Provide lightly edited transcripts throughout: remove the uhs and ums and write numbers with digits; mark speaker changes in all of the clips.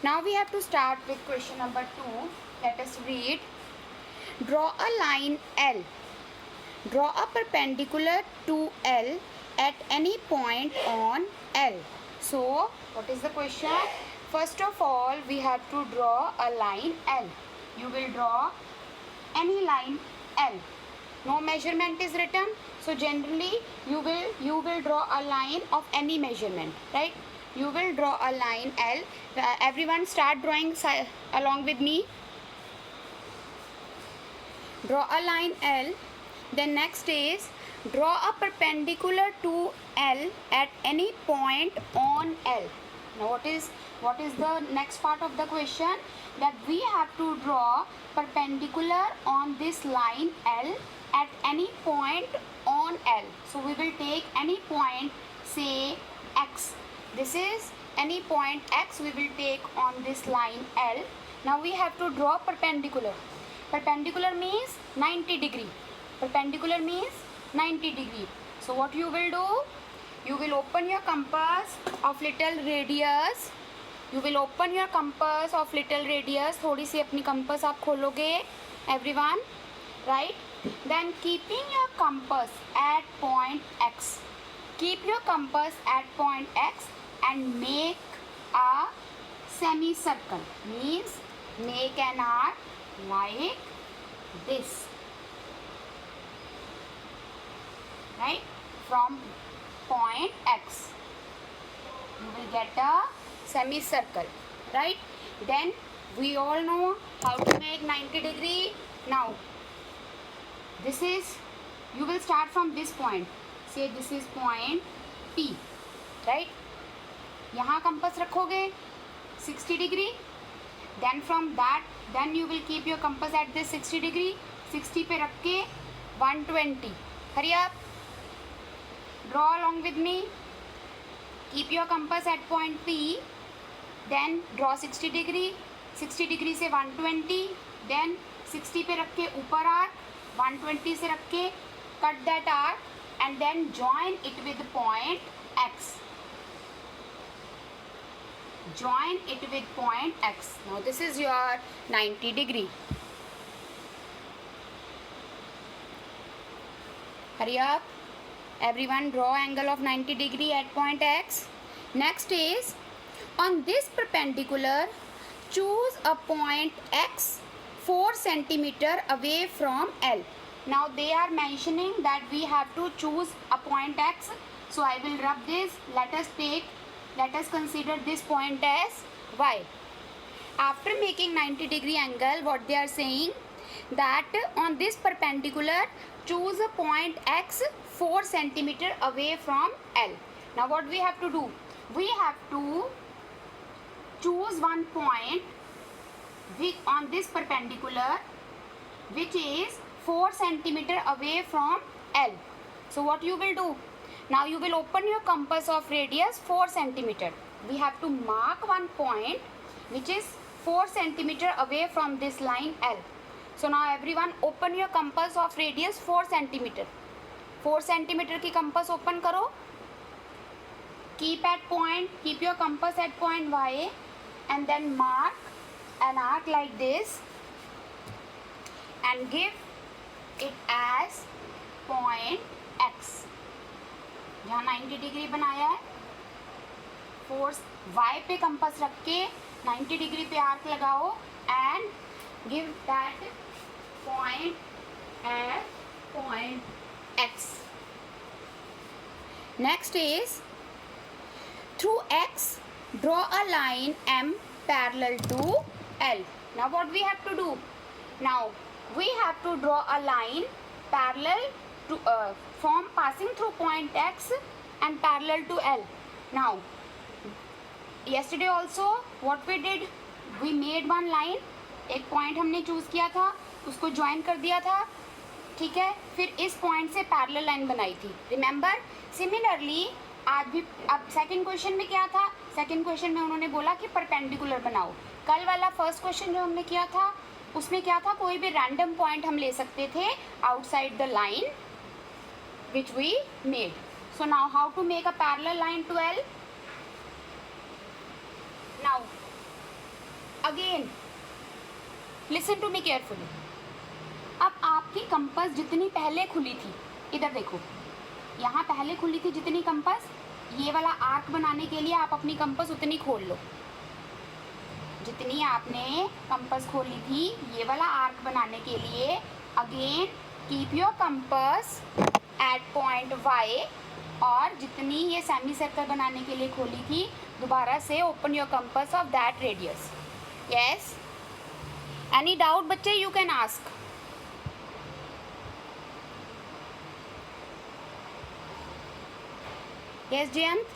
Speaker 1: Now we have to start with question number 2. Let us read. Draw a line L. Draw a perpendicular to L at any point on L. So, what is the question? First of all, we have to draw a line L. You will draw any line L. No measurement is written. So, generally, you will draw a line of any measurement, right? You will draw a line L. Everyone start drawing along with me. Draw a line L. Then next is draw a perpendicular to L at any point on L. Now what is the next part of the question? That we have to draw perpendicular on this line L at any point on L. So we will take any point, say X. This is any point X we will take on this line L. Now we have to draw perpendicular. Perpendicular means 90 degree. Perpendicular means 90 degree. So what you will do? You will open your compass of little radius. You will open your compass of little radius. थोड़ी सी अपनी compass आप खोलोगे, everyone, right? Then keeping your compass at point X. Keep your compass at point X and make a semicircle. Means make an arc like this, right? From point X you will get a semicircle, right? Then we all know how to make 90 degree. Now this is, you will start from this point. Say this is point P, right? यहाँ compass रखोगे 60 degree. Then from that, then you will keep your compass at this 60 degree. 60 पे रख के 120. Hurry up. Draw along with me. Keep your compass at point P. Then draw 60 degree. 60 degree से 120. Then 60 पे रख के ऊपर arc. 120 से रख के cut that arc and then join it with point X. Join it with point X. Now this is your 90 degree. Hurry up. Everyone draw angle of 90 degree at point X. Next is, on this perpendicular, choose a point X 4 centimeter away from L. Now they are mentioning that we have to choose a point X. So I will rub this. Let us consider this point as Y. After making 90 degree angle, what they are saying, that on this perpendicular, choose a point X 4 centimeter away from L. Now what we have to do? We have to choose one point on this perpendicular which is 4 centimeter away from L. So what you will do? Now you will open your compass of radius 4 centimeter. We have to mark one point which is 4 centimeter away from this line L. So now everyone open your compass of radius 4 centimeter. 4 centimeter की compass open करो. Keep your compass at point Y and then mark an arc like this and give it as point X. जहाँ 90 degree बनाया है, force Y पे compass रख के 90 degree पे arc लगाओ and give that point as point X. Next is, through X, draw a line M parallel to L. Now what we have to do? Now we have to draw a line parallel to from passing through point X and parallel to L. Now yesterday also what we did, we made one line. एक point हमने choose किया था, उसको join कर दिया था, ठीक है? फिर इस point से parallel line बनाई थी. Remember? Similarly आज भी, अब सेकंड क्वेश्चन में क्या था? सेकंड क्वेश्चन में उन्होंने बोला कि परपेंडिकुलर बनाओ. कल वाला फर्स्ट क्वेश्चन जो हमने किया था उसमें क्या था? कोई भी रैंडम पॉइंट हम ले सकते थे outside the line which we made. So now how to make a parallel line to L? Now again listen to me carefully. अब आपकी कंपास जितनी पहले खुली थी, इधर देखो, यहाँ पहले खुली थी जितनी कंपास, ये वाला आर्क बनाने के लिए आप अपनी कंपास उतनी खोल लो. जितनी आपने कंपास खोली थी ये वाला आर्क बनाने के लिए, again keep your compass at point y. और जितनी ये सेमी सर्कल बनाने के लिए खोली थी, दोबारा से open your compass of that radius. Yes, any doubt बच्चे, you can ask. Yes Jayant.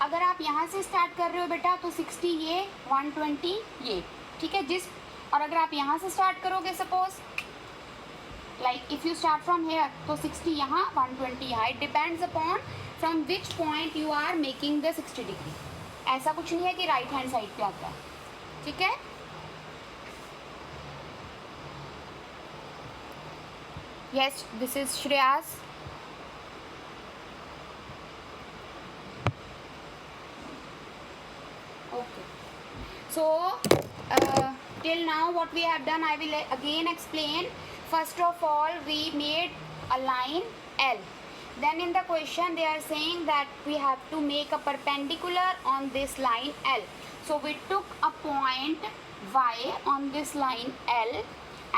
Speaker 1: अगर आप यहाँ से स्टार्ट कर रहे हो बेटा तो 60 ये, 120 ये, ठीक है. और अगर आप यहाँ से स्टार्ट करोगे, suppose like if you start from here, तो 60 यहाँ, 120 यहाँ. It depends upon from which point you are making the 60 degree. ऐसा कुछ नहीं है कि राइट हैंड साइड पे आता है, ठीक है. Yes, this is Shreyas. Okay, so till now what we have done, I will again explain. First of all, we made a line L. Then in the question they are saying that we have to make a perpendicular on this line L. So we took a point Y on this line L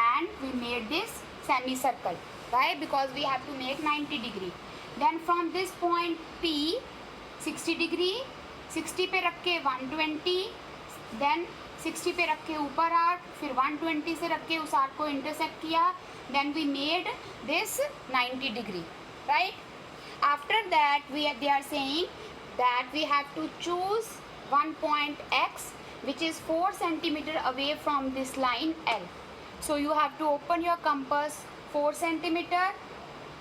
Speaker 1: and we made this semicircle. Why? Because we have to make 90 degree. Then from this point P, 60 degree, 60 पे रख के 120, then 60 पे रख के ऊपर arc, फिर 120 से रख के उस आर्क को इंटरसेक्ट किया, then we made this 90 degree, right. After that they are saying that we have to choose one point X which is 4 centimeter away from this line L. So you have to open your compass 4 centimeter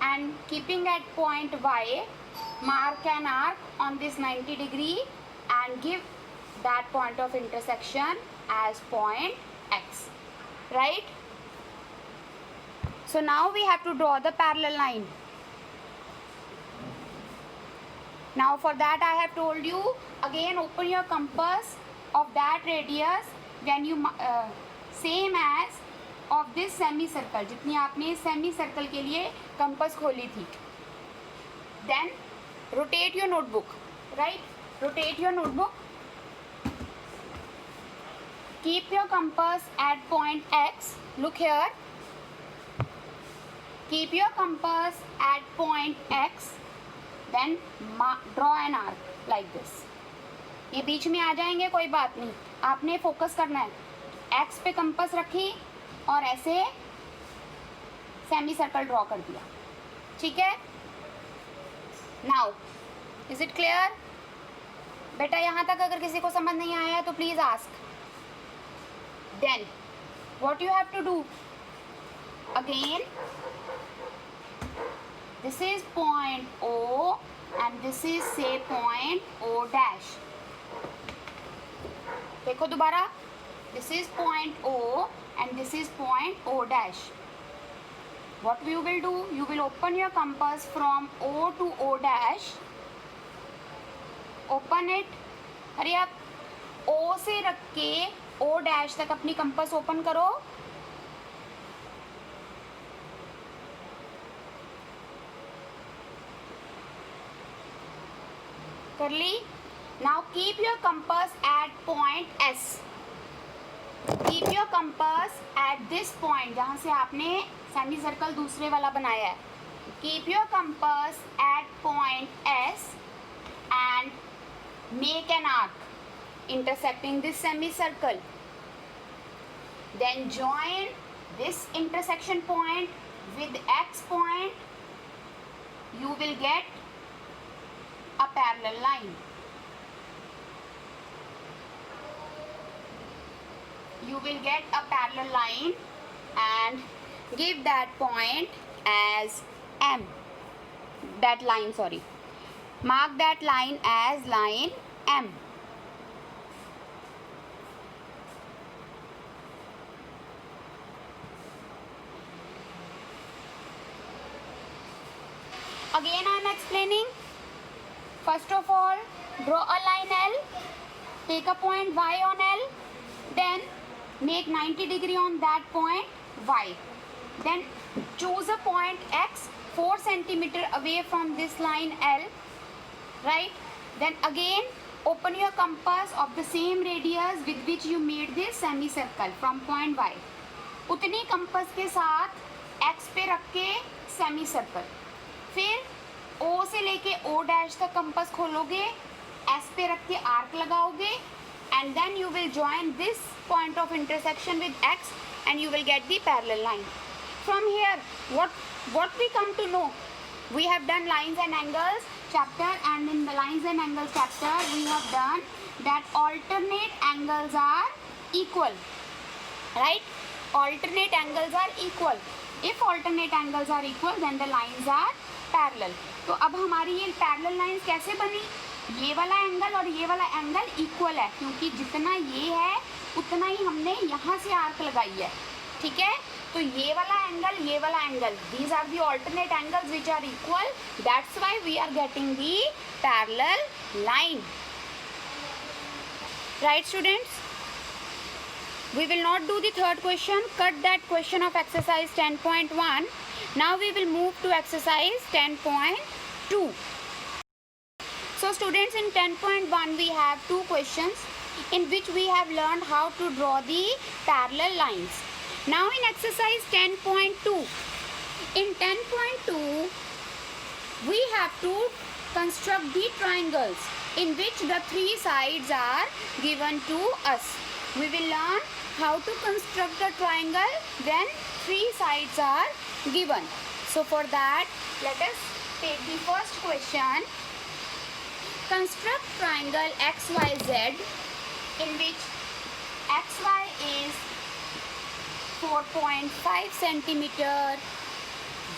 Speaker 1: and keeping at point Y, mark an arc on this 90 degree and give that point of intersection as point X, right. So now we have to draw the parallel line. Now for that I have told you, again open your compass of that radius when you same as of this semicircle, जितनी आपने semicircle के लिए compass खोली थी. Then rotate your notebook, right. Rotate your notebook. Keep your compass at point X. Look here. Keep your compass at point X. Then draw an arc like this. ये बीच में आ जाएंगे, कोई बात नहीं, आपने फोकस करना है. X पे कंपास रखी और ऐसे सेमी सर्कल ड्रॉ कर दिया, ठीक है. नाउ इज इट क्लियर बेटा? यहाँ तक अगर किसी को समझ नहीं आया तो please ask. Then what you have to do, again this is point O and this is say point O dash. देखो दोबारा, this is point O and this is point O dash. What you will do, you will open your compass from O to O dash. Open it. अरे आप O से रख के O dash तक अपनी compass open करो. कर ली. Now keep your compass at point S. Keep your compass at this point, जहाँ से आपने सेमी सर्कल दूसरे वाला बनाया है. Keep your compass at point S and make an arc intersecting this semicircle. Then join this intersection point with X point. You will get a parallel line. You will get a parallel line and give that point as M. That line, sorry. Mark that line as line M. Again I am explaining. First of all, draw a line L, take a point Y on L, then make 90 degree on that point Y. Then choose a point X 4 centimeter away from this line L, right? Then again open your compass of the same radius with which you made this semicircle from point Y. उतनी compass के साथ X पे रख के semicircle, फिर O से लेके O dash तक कंपास खोलोगे, S पे रख के आर्क लगाओगे, and then you will join this point of intersection with X and you will get the parallel line. From here, what we come to know, we have done lines and angles chapter, and in the lines and angles chapter we have done that alternate angles are equal, right? Alternate angles are equal. If alternate angles are equal, then the lines are parallel. तो अब हमारी ये parallel lines कैसे बनी? ये वाला angle और ये वाला एंगल इक्वल है, क्योंकि जितना ये है उतना ही हमने यहाँ से आर्क लगाई है, ठीक है? तो ये वाला angle, these are the alternate angles which are equal. That's why we are getting the parallel line. Right, students? We will not do the third question. Cut that question of exercise 10.1. Now we will move to exercise 10.2. So students, in 10.1 we have two questions in which we have learned how to draw the parallel lines. Now in exercise 10.2, in 10.2 we have to construct the triangles in which the three sides are given to us. We will learn how to construct the triangle when three sides are given. So for that, let us take the first question. Construct triangle XYZ in which XY is 4.5 centimeter,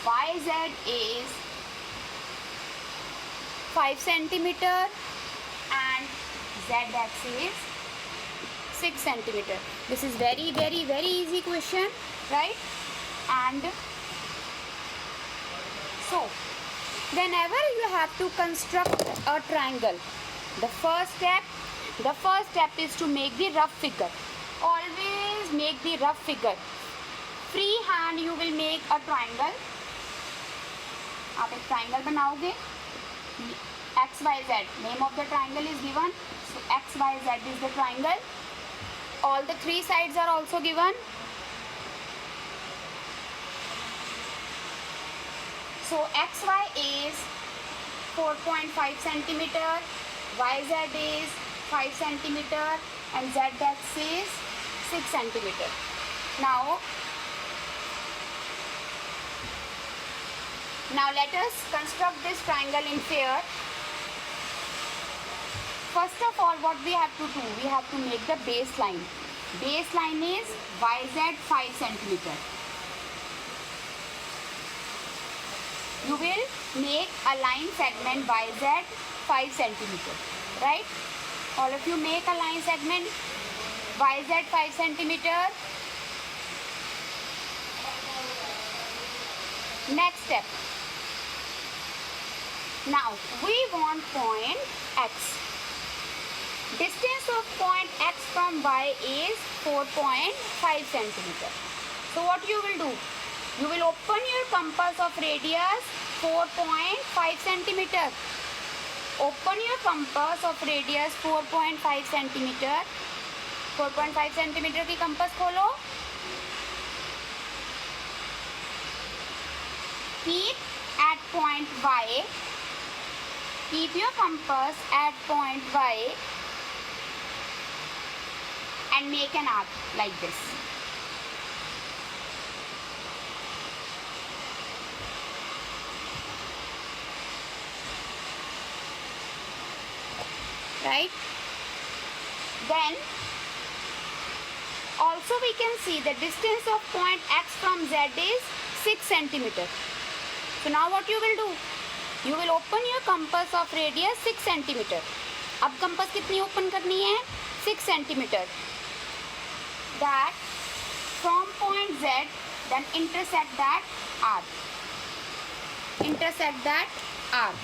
Speaker 1: YZ is 5 centimeter and ZX is 6 centimeter. This is very easy question, right? And so whenever you have to construct a triangle, the first step is to make the rough figure. Always make the rough figure. Free hand you will make a triangle. आप एक triangle बनाओगे. XYZ, name of the triangle is given. So XYZ is the triangle. All the three sides are also given. So XY is 4.5 centimeter, YZ is 5 centimeter and ZX is 6 centimeter. Now let us construct this triangle in pair. First of all, what we have to do, we have to make the baseline. Baseline is YZ 5 centimeter. You will make a line segment YZ 5 centimeter, right? All of you make a line segment YZ 5 centimeter. Next step. Now we want point X. Distance of point X from Y is 4.5 centimeter. So what you will do? You will open your compass of radius 4.5 centimeter. Open your compass of radius 4.5 centimeter. 4.5 centimeter की compass खोलो. Keep at point Y. Keep your compass at point Y and make an arc like this. Right? Then also we can see the distance of point X from Z is 6 centimeter. So now what you will do? You will open your compass of radius 6 centimeter. अब compass कितनी open करनी है? 6 centimeter. That from point Z, then intersect that arc. Intersect that arc.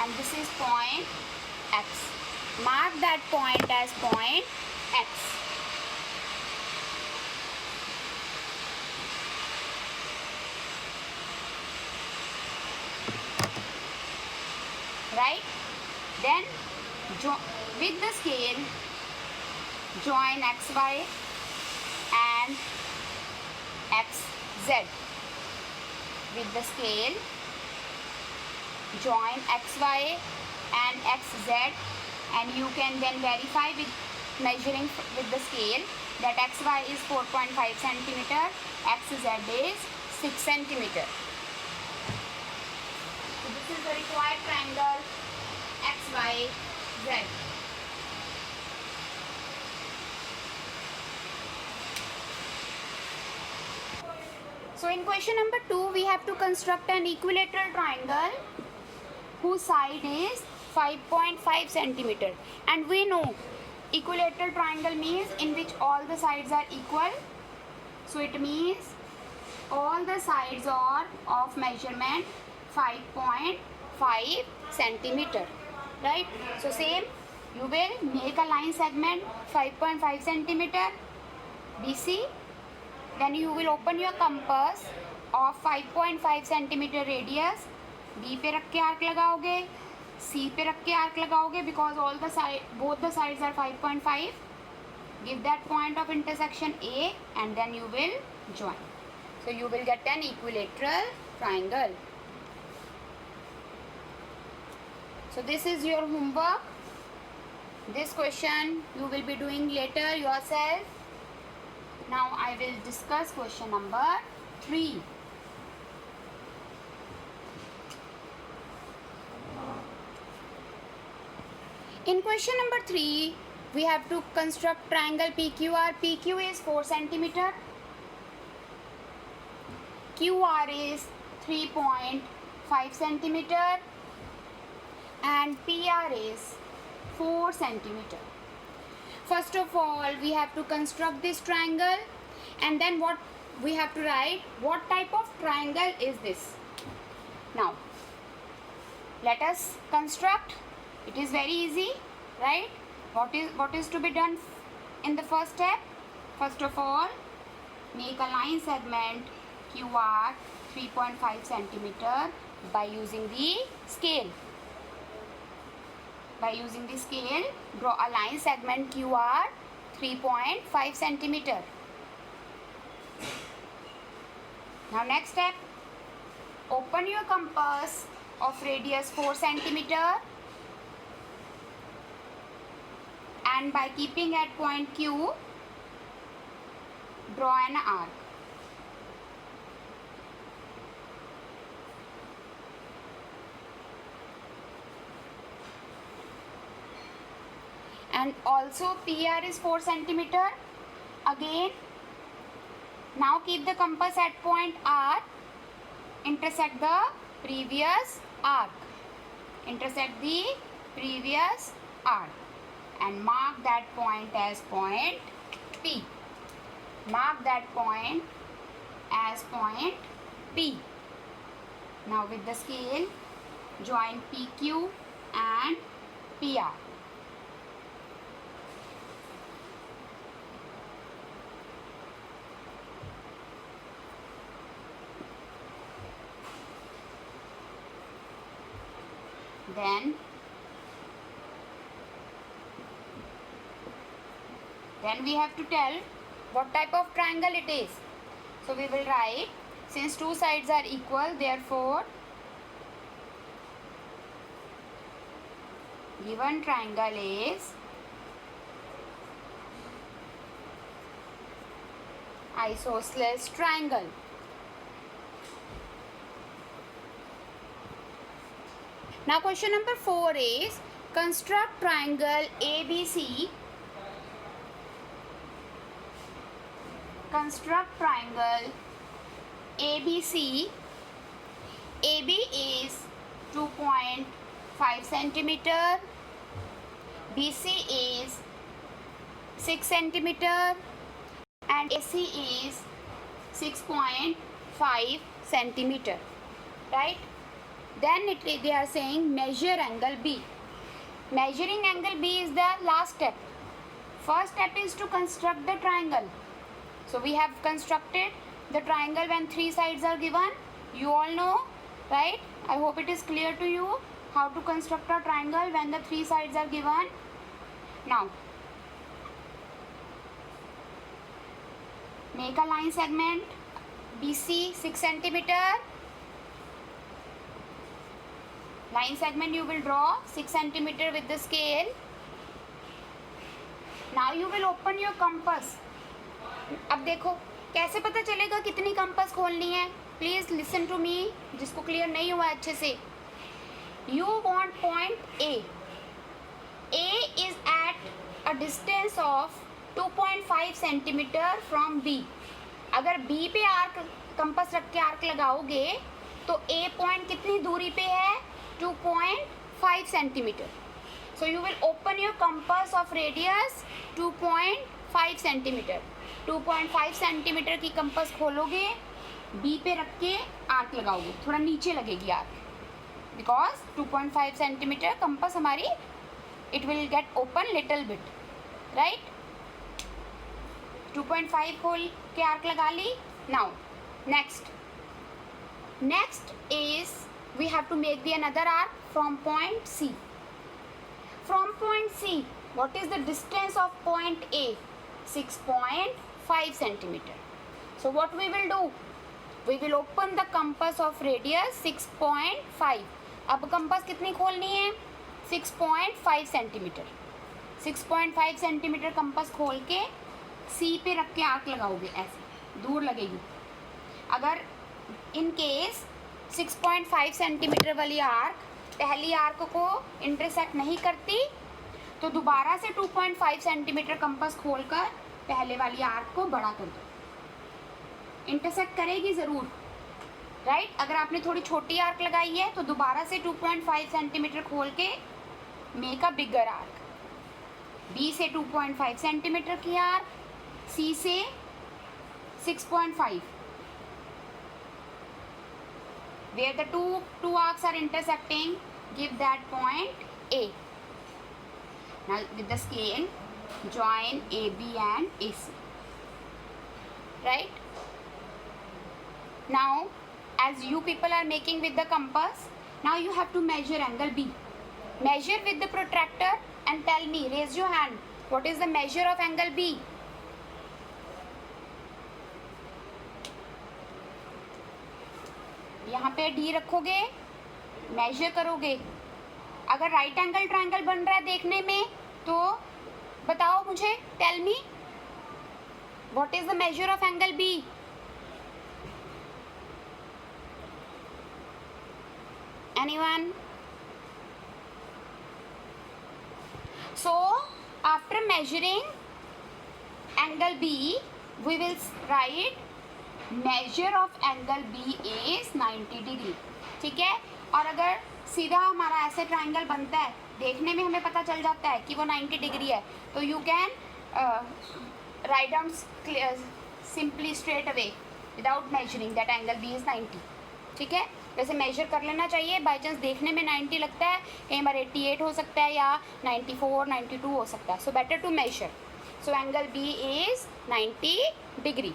Speaker 1: and this is point X. Mark that point as point X. Right? Then with the scale, join XY and XZ. With the scale, join XY and XZ, and you can then verify with measuring with the scale that XY is 4.5 centimeter, XZ is 6 centimeter. So this is the required triangle XYZ. So in question number 2, we have to construct an equilateral triangle whose side is 5.5 centimeter, and we know equilateral triangle means in which all the sides are equal. So it means all the sides are of measurement 5.5 centimeter, right? So same, you will make a line segment 5.5 centimeter BC. Then you will open your compass of 5.5 centimeter radius. B पे रख के arc लगाओगे, C पे रख के arc लगाओगे, because all the both the sides are 5.5. Give that point of intersection A, and then you will join. So you will get an equilateral triangle. So this is your homework. This question you will be doing later yourself. Now I will discuss question number 3. In question number 3, we have to construct triangle PQR. PQ is 4 centimeter. QR is 3.5 centimeter. And PR is 4 centimeter. First of all, we have to construct this triangle, and then what we have to write, what type of triangle is this. Now, let us construct. It is very easy, right? What is to be done in the first step? First of all, make a line segment QR 3.5 centimeter by using the scale. By using the scale, draw a line segment QR 3.5 centimeter. Now next step, open your compass of radius 4 centimeter, and by keeping at point Q, draw an arc. And also PR is 4 centimeter. Again, now keep the compass at point R, intersect the previous arc. Intersect the previous arc and mark that point as point P. Mark that point as point P. Now with the scale, join PQ and PR. Then we have to tell what type of triangle it is. So we will write, since two sides are equal, therefore given triangle is isosceles triangle. Now question number 4 is construct triangle ABC. Construct triangle ABC. AB is 2.5 centimeter. BC is 6 centimeter. And AC is 6.5 centimeter. Right? Then they are saying measure angle B. Measuring angle B is the last step. First step is to construct the triangle. So we have constructed the triangle when three sides are given. You all know, right? I hope it is clear to you how to construct a triangle when the three sides are given. Now, make a line segment BC 6 centimeter. Line segment you will draw 6 centimeter with the scale. Now you will open your compass. अब देखो कैसे पता चलेगा कितनी compass खोलनी है. Please listen to मी, जिसको clear नहीं हुआ अच्छे से. You want point A. A is at a distance of 2.5 centimetre from B. अगर बी पे आर्क कंपास रख के आर्क लगाओगे तो ए पॉइंट कितनी दूरी पे है? 2.5 centimetre. So you will open your compass of radius 2.5 centimetre. 2.5 centimetre की कंपास खोलोगे, बी पे रख के आर्क लगाओगे. थोड़ा नीचे लगेगी आर्क, बिकॉज 2.5 सेंटीमीटर कंपास हमारी it will get open little bit, right. 2.5 खोल के आर्क लगा ली. Now next is we have to make the another arc from point C. From point C, what is the distance of point A? 6.5 centimeter. So what we will do? We will open the compass of radius 6.5. अब compass कितनी खोलनी है? 6.5 centimetre. 6.5 centimetre compass खोल के सी पे रख के arc लगाओगे. ऐसे दूर लगेगी. अगर इन केस 6.5 सेंटीमीटर वाली आर्क पहली आर्क को इंटरसेक्ट नहीं करती तो दोबारा से 2.5 सेंटीमीटर कंपास खोलकर पहले वाली आर्क को बड़ा कर दो. इंटरसेक्ट करेगी ज़रूर, राइट. अगर आपने थोड़ी छोटी आर्क लगाई है तो दोबारा से 2.5 सेंटीमीटर खोल के make a bigger arc. B से 2.5 सेंटीमीटर की आर्क, सी से 6.5. Where the two arcs are intersecting, give that point A. Now with the scale, join AB and AC. Right? Now, as you people are making with the compass, now you have to measure angle B. Measure with the protractor and tell me, raise your hand, what is the measure of angle B? यहाँ पे D रखोगे, major करोगे. अगर right angle triangle बन रहा है देखने में तो बताओ मुझे, tell me what is the measure of angle B? Anyone? So after measuring angle B we will write measure of angle B is 90 degree. ठीक है. और अगर सीधा हमारा ऐसे ट्राइंगल बनता है, देखने में हमें पता चल जाता है कि वो 90 डिग्री है, तो you can write down simply straight away without measuring that angle B is 90. ठीक है. वैसे मेजर कर लेना चाहिए, बाई चांस देखने में 90 लगता है, कई बार 88 हो सकता है या 94, 92 हो सकता है. So better to measure. So angle B is 90 degree.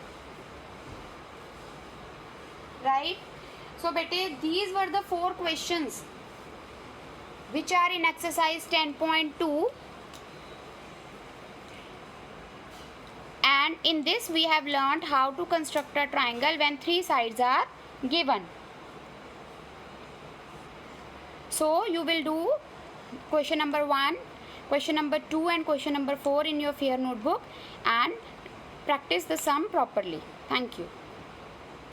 Speaker 1: Right? So bete, these were the 4 questions which are in exercise 10.2, and in this we have learned how to construct a triangle when 3 sides are given. So you will do question number 1, question number 2 and question number 4 in your fair notebook and practice the sum properly. Thank you.